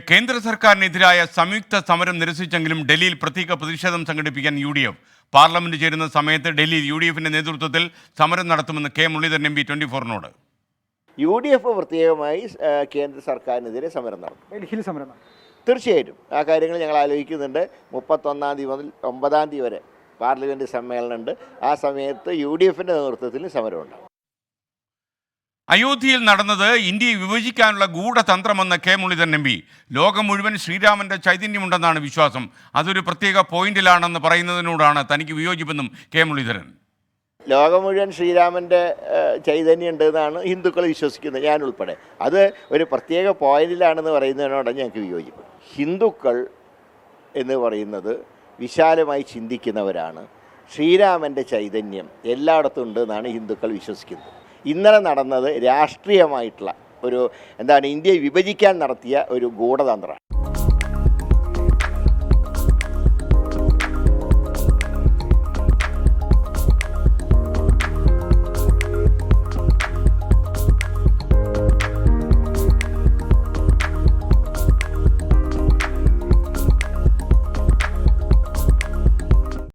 കേന്ദ്ര സർക്കാരിനെതിരായ സംയുക്ത സമരം നിരസിച്ചെങ്കിലും ഡൽഹിയിൽ പ്രത്യേക പ്രതിഷേധം സംഘടിപ്പിക്കാൻ UDF പാർലമെന്റ് ചേരുന്ന സമയത്ത് ഡൽഹിയിൽ UDFിന്റെ നേതൃത്വത്തിൽ സമരം നടത്തുമെന്ന് കെ മുരളീധരൻ MP 24-നോട്. UDF പ്രത്യേകമായി കേന്ദ്ര സർക്കാരിനെതിരെ സമരം നടത്തും. ഡൽഹിയിൽ സമരം തീർച്ചയായിട്ടും ആ കാര്യങ്ങൾ ഞങ്ങൾ ആലോചിക്കുന്നുണ്ട്. 31-ാം തീയതി മുതൽ 9-ാം തീയതി വരെ പാർലമെൻറ്റ് സമ്മേളനമുണ്ട്. ആ സമയത്ത് UDFിൻ്റെ നേതൃത്വത്തിൽ സമരമുണ്ടാകും. അയോധ്യയിൽ നടന്നത് ഇന്ത്യയെ വിഭജിക്കാനുള്ള ഗൂഢതന്ത്രമെന്ന് കെ മുരളീധരൻ MP. ലോകം മുഴുവൻ ശ്രീരാമന്റെ ചൈതന്യമുണ്ടെന്നാണ് വിശ്വാസം. അതൊരു പ്രത്യേക പോയിന്റിലാണെന്ന് പറയുന്നതിനോടാണ് തനിക്ക് വിയോജിപ്പെന്നും കെ മുരളീധരൻ. ലോകം മുഴുവൻ ശ്രീരാമൻ്റെ ചൈതന്യം ഉണ്ടെന്നാണ് ഹിന്ദുക്കൾ വിശ്വസിക്കുന്നത്, ഞാൻ ഉൾപ്പെടെ. അത് ഒരു പ്രത്യേക പോയിന്റിലാണെന്ന് പറയുന്നതിനോടാണ് ഞങ്ങൾക്ക് വിയോജിപ്പ്. ഹിന്ദുക്കൾ എന്ന് പറയുന്നത് വിശാലമായി ചിന്തിക്കുന്നവരാണ്. ശ്രീരാമൻ്റെ ചൈതന്യം എല്ലായിടത്തും ഉണ്ടെന്നാണ് ഹിന്ദുക്കൾ വിശ്വസിക്കുന്നത്. ഇന്നലെ നടന്നത് രാഷ്ട്രീയമായിട്ടുള്ള ഇന്ത്യയെ വിഭജിക്കാൻ നടത്തിയ ഒരു ഗൂഢതന്ത്രമാണ്.